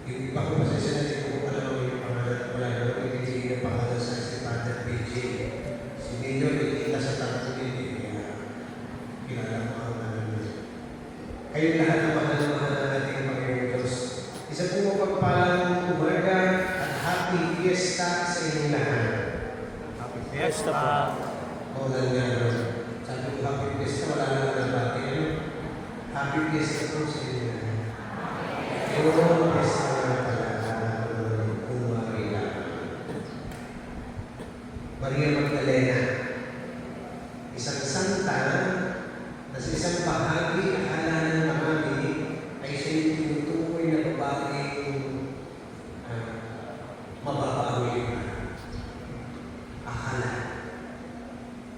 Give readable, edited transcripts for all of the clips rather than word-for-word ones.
Yung iba ko kasi sila, hindi ko alam yung pangalan. Wala ko, hindi na pangalan sa si Father PJ. Si Mayor, hindi sa tapo din. Kaya, kilala ko ang alam niya. Kayong lahat ng pangalan ng ating Panginoon Diyos. Isa po mapagpalang umaga at happy fiesta sa inyong lahat. Happy Fiesta po. Oo lang nga, no? Sabi ko, happy fiesta, wala lang ng bati. Ano? Happy fiesta po sa inyo lahat. Pero, fiesta na pala, kung makakila. Maria Magdalena, isang santa na sa isang bahagi, akala ng marami ay siya yung tinutukoy na babaeng mababawi pa. Akala.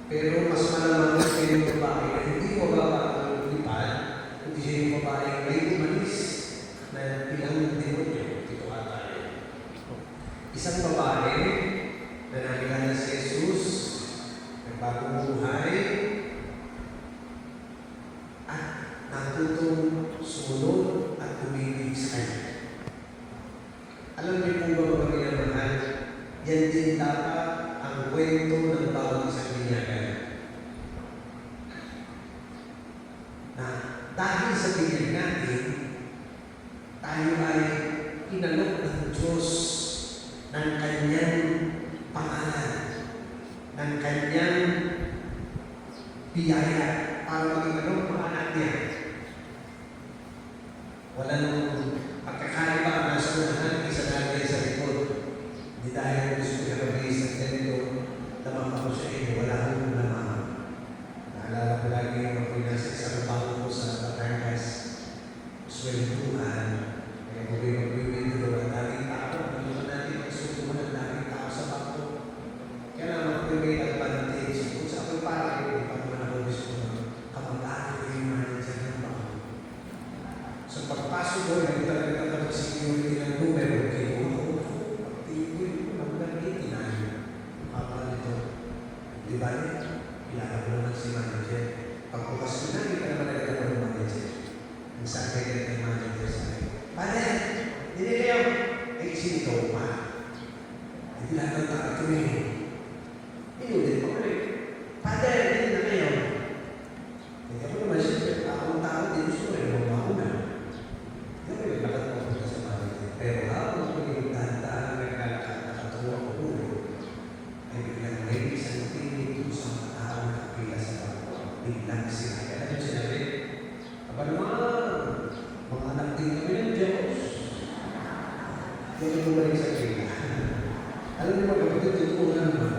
Pero mas malamang siya yung babae na hindi mababawi lipad, hindi siya yung babae na may umalis na ilang demonyo. Ito ata yun. Isang babae na nakilala si Jesus, na bagong buhay, at natutong sumunod at umibig sa Kanya. Alam niyo po ba mga minamahal, yan din dapat ang kwento ng bawat isang binyagan. Na dahil sa binyag natin, tayo ay kinalok ng Diyos ng Kanyang pangalan, ng Kanyang biyaya para maging mga anak niya. Wala nang pagkakaiba ang nasa unahan, isa na sa likod. Hindi dahil gusto niya mabilis ng ganito, lamang ako sa inyo, wala akong lamang. Naalala ko lagi yung mga pinasa isang bangko sa Batangas, swelduhan, kaya kung may magbibigyo ng daming tao, naman natin magsusuman ng daming tao sa bangko. Kaya naman kung may advantage, kung sa ako'y parang yung pag-manabagis ko kapag-aano yung manager ng bangko. Sa pagpasok ko, hindi talaga kapag-security ng numero, kaya pag-tingin ko, nagdagit, tinayo. Nito. Di ba niya? Kilala ko naman si manager. Pagpukas ko na, hindi ka naman nagdagit ng manager. Ang sabi ka ng manager sa akin, "Pare, hindi kayo." Ay, sinito pa. Hindi lahat ng tao tumingin. Inulit ko ulit. "Pare, hindi na kayo." Hindi ako naman siya, akong tao, di gusto rin, huwag na. Hindi ako nakatapunta sa manager. Pero habang ako yung dahan-dahan nagkalakad, nakatuwa ko ulo, ay biglang may isang tinito sa mga tao na kapila sa bangko. Biglang sila. Kaya ito sinabi, "Aba naman, mga anak din kami ng Diyos." Hindi ko balik sa pila. Alam niyo mga kapatid, totoo na naman.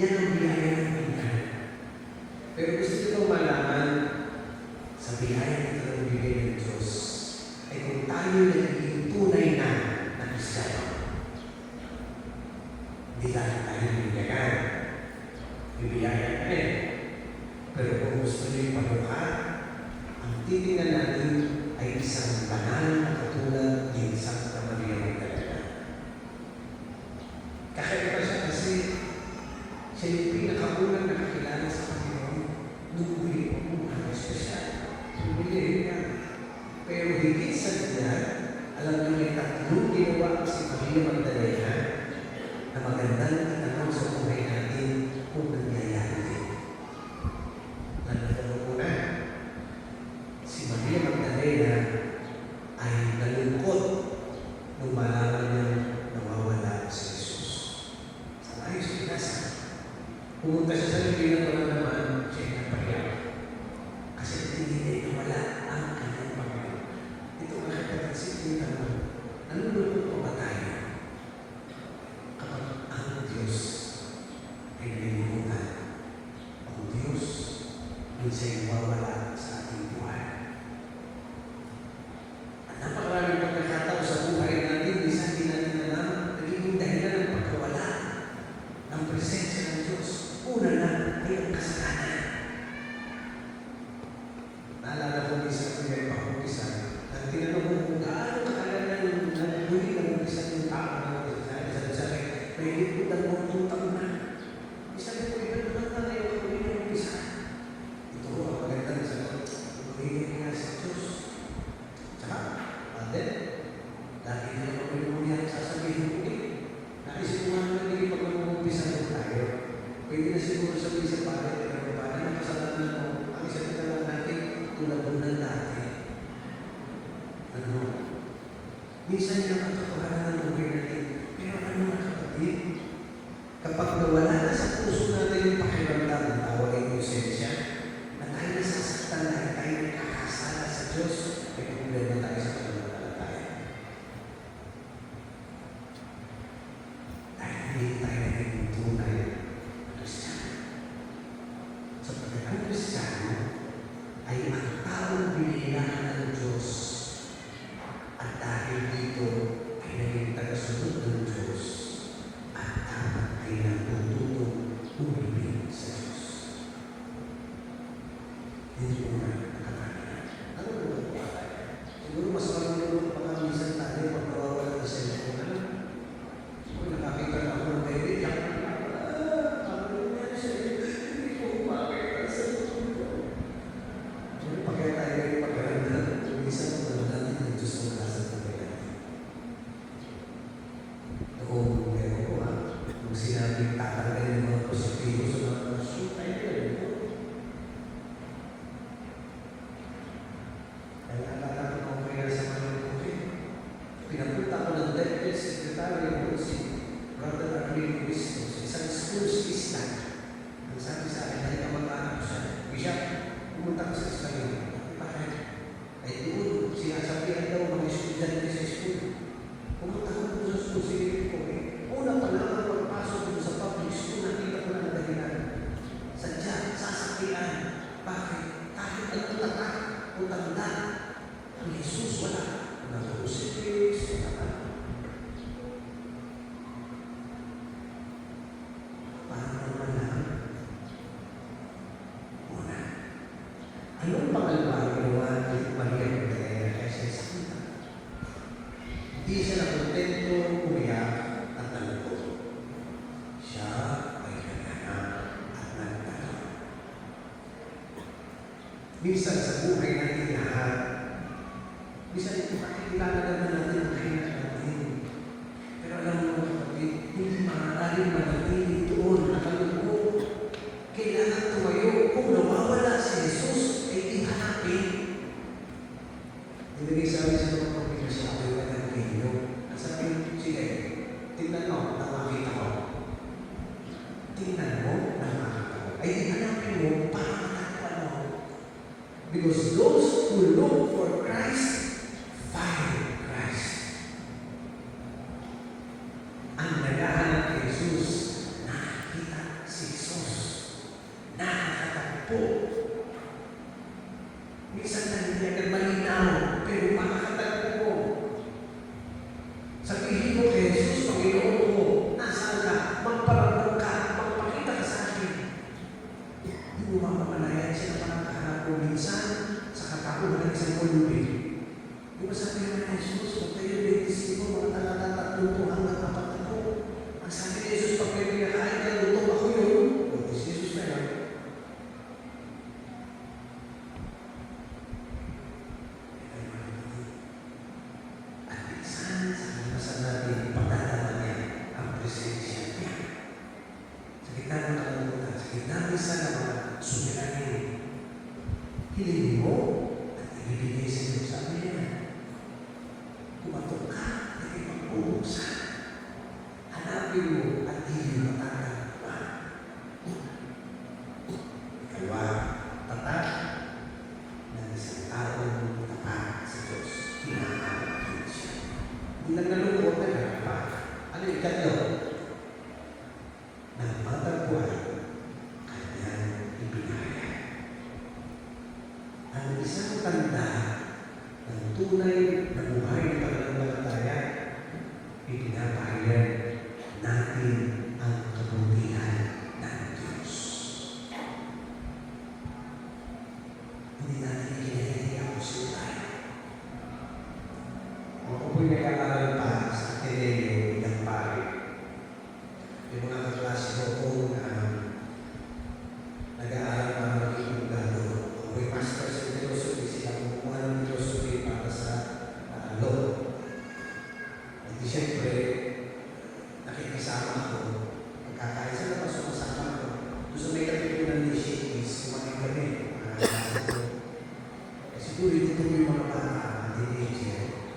Yan ang biyaya ng Pilihan. Pero gusto nyo malaman, sa biyaya na ito ng bigay ng Diyos, ay kung tayo nagiging tunay na Kristiyano. Hindi dahil tayo binyagan. Bibiyaya ka rin. Pero kung gusto nyo ipagmukha, ang titingnan natin ay isang banal na katulad ng Santa Maria Magdalena. Kakaiba siya kasi siya yung pinakaunang nakakilala sa Panginoon nung buhay o buhay espesyal. Pumili niya. Pero higit sa kanya, alam niyo may tatlong ginawa si Maria Magdalena na magandang itanong sa buhay natin kung nangyayari din. Nagtanong ko na, si Maria Magdalena ay nalungkot nung malaman niya nawawala si Jesus. Sa ayos pinasa. Pumunta siya sa libinan ko na naman, siya napahiyak. Kasi hindi niya wala ang kanyang Panginoon. Ito nga kapatid yung tanong, nalulungkot pa ba tayo kapag ang Diyos ay nalilimutan? Ang Diyos minsa'y mawawala sa ating buhay. At napakaraming pagkakataon sa buhay natin, minsan hindi natin alam, nagiging dahilan ng pagkawala ng presensya ng Diyos. Una na ay ang kasalanan. Naalala ko minsan kung may pag-umpisan, nang tinanong ko kung gaano kakalanan ng huli ng umpisan yung tao na sabi, may higit ng 8 taon na. Sabi ko, iba naman na ngayon ang huli ng umpisan. Ito ko, ang magandang sagot, humingi nga sa Diyos. Tsaka, minsan yung katotohanan ng buhay natin. Pero ano mga kapatid? Kapag nawala na sa puso natin yung pakiramdam ng tawag ng konsensya, na tayo nasasaktan na tayo nakakasala sa Diyos, may problema tayo sa pananampalataya. Dahil hindi tayo naging tunay na Kristiyano. Sapagkat ang Kristiyano ay ang taong binihilahan ng Diyos. At dahil dito ay naging tagasunod ng Diyos at dapat ay natututong umibig sa Diyos. Hindi po na nakapagod. Ano po ba po? Siguro mas marunong pa nga minsan tayo pag nawawala ng cellphone. Ano? Siguro nakakita na ako ng baby. Ano yan siya? Hindi ko makakita sa cellphone ko. Siguro pag kaya tayo ay pagkaranda, minsan po natin ng Diyos ng nasa buhay natin. Noong meron ko nung sinabing tatanggalin ng mga positibo sa mga shoot, ay gano'n po. Kaya alala ko kung kaya sa mga buhay. Pinapunta ko ng Deputy Secretary mo si Brother Arlene Wisto sa isang school fees lang. Ang sabi sa akin, dahil kamag-anak ko siya, Bishop, pumunta ko sa Israel. Bakit? Ay doon, sinasabihan daw mga estudyante sa school. Pumunta ko doon sa school, sige ko una pa lang ang pagpasok doon sa public school, nakita ko na ang dahilan. Sadya, sasakyan. Bakit? Kahit ang tatak o tanda, ang Jesus wala. Wala na crucifix, wala na. Paano naman lang? Una, anong pangalwa ginawa ni Maria Magdalena kaya siya sakita? Hindi siya nakontento umiyak at nalungkot. Siya ay naghanap at nagtanong. Minsan sa buhay natin lahat, minsan ito makikilala naman natin ang kahit natin. Pero alam mo mga kapatid, hindi maaaring manatili doon nakalungkot. Kailangan tumayo. Kung nawawala si Jesus, ay ihanapin. Hindi sabi sa mga kapatid sa akin na nagpinyo. Ang sabi, sige, tingnan mo na makita ko. Tingnan mo na makita ko. Ay ihanapin mo para matagpuan mo. Because those who look for Christ, find Christ. Ang naghahanap kay Jesus, nakakita si Jesus. Nakakatagpo. Minsan na hindi agad malinaw, pero makakatagpo mo. Sabihin mo kay Jesus, Panginoon mo, nasaan ka? Magparamdam ka, magpakita ka sa akin. Hindi mo mamamalayan siya na parang kaharap ko minsan sa katapunan ng isang pulubi. Di ba sabi naman ni Jesus, kung kayo 25, mga talata 30 hanggang 40. Ang sabi ni Jesus, pag kayo pinakain kayo, luto ako yun. O, si Jesus na yun. At minsan, sa kalabasan natin, pagdadama niya ang presensya niya. Sa gitna ng kalungkutan, sa gitna minsan ng mga suliranin, hilingin mo at ibibigay sa iyo. Sabi niya, kumatok ka at ipag-uusan. Hanapin mo at hindi matatagpuan. Ikalawa, tatak ng isang taong tapat sa Diyos. Hinahanap din siya. Hindi lang nalungkot na narapat. Ano ikatlo? Nang matagpuan, kanyang ibinaya. Ang isang tanda ng tunay na buhay ng pananampalataya, ipinapahayag natin ang kabutihan ng Diyos. Hindi natin kinahihiya kung sino tayo. Ako po'y nag-aaral pa sa Ateneo ng Pari. Yung mga kaklase ko kung nag-aaral para maging abogado. Ako'y master's in philosophy, sila kumukuha ng philosophy para sa law. At di siyempre, nakikisama ako. Pagkakain sa labas, sumasama ako. Doon sa may kapitulan ni Shakey's, kumain kami. Siguro ito yung mga bata, teenager.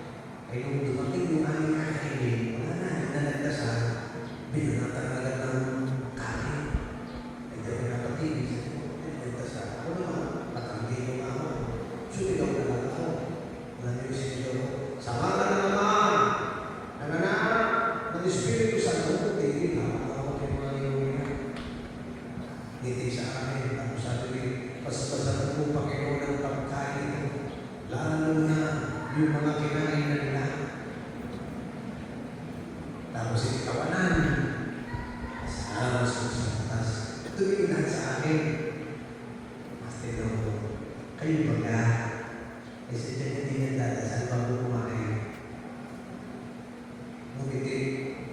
Ay nung dumating yung aming kakainin, wala na, nanagdasal, binanatan agad ng kanin. Ay dahil napatigil, sabi ko, nanagdasal. Ako naman, matanggi yung ako. Sumigaw na lang ako. Wala niyo yung sinigyaw ko. Sama ka na naman! Nanananak ng Espiritu Santo, tigil na ako kay mga iyon. Ngiti sa akin, tapos sabi ko, pasapasatan mo Panginoon ng pagkain ito. Lalo na yung mga kinain na nila. Tapos itawanan. Salamat sa atas. Tumingin sa akin. Mas tinuro, kayo ba ka? Kasi dyan hindi niya dadasal bago kumain. Ngumiti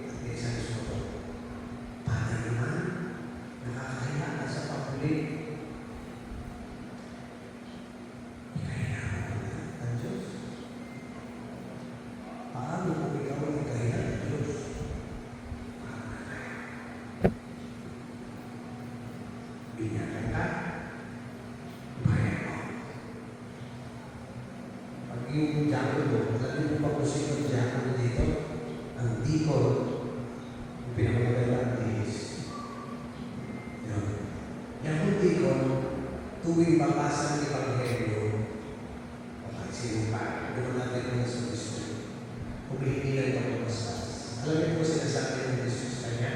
at may isang suko. Paano naman? Nakakahiya ka sa pagpulit. Ikahiya ka ng Diyos. Paano kung ikaw ay ikahiya ng Diyos? Binyakan ka? Bayan mo. Pag yung diakono mo, alam niyo pa kung sino ang diakono dito? Ang deacon, yung pinamagalang is, yun. Yan kung deacon, tuwing bakasan ng Ebanghelyo, o kahit sino pa, gano'n natin ng sa Kristo, humihingi ng pagpapasas. Alam niyo po sinasabi ng Jesus kanya?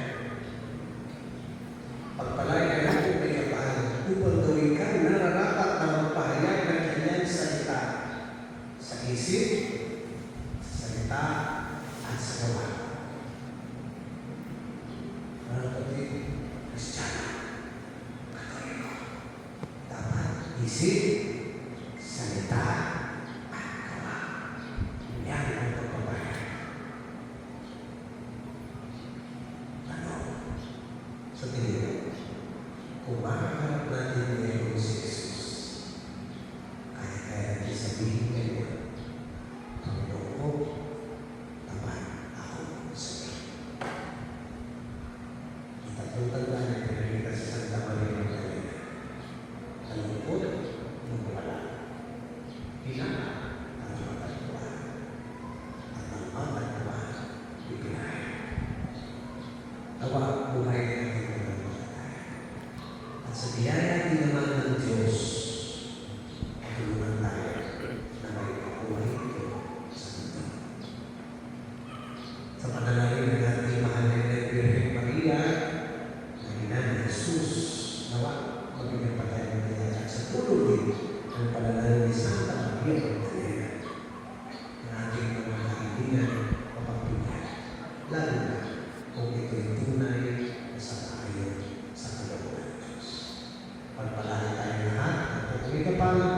Pagpalay ka na kung may kapal, upang gawin ka nararapat na magpahayag ng kanyang salita sa isip, sa salita, at sa gawa. Mga kapatid, Kristiyano, Katoliko, dapat isip, salita, at gawa. Yan ang pagpapahayag. Ano? Sa tingin ko, kung makakarap natin ngayon si Jesus, kaya natin sabihin ngayon, Panginoon ko, tapat ako sa iyo. Itatlong tanda na pinagkita sa Santa Maria Magdalena. Talungkot, wala. Hinala, ang matagpuan. At ang matagpuan, ipinahayag. Nawa, buhay na natin ng mga tayo. At sa biyaya din naman ng Diyos, tulungan tayo na may makuhay ito sa mundo. Sa panalangin ng ating mahal na Birhen Maria, na ina ni Jesus, nawa, magiging patay ng biyaya. At sa tulong din ng panalangin ni Santa Maria Magdalena, na ating mga kaibigan o pagpinyan, lalo na kung ito'y tunay na sa ayon sa kalooban ng Diyos. Pagpalain tayo lahat at pagpapalagay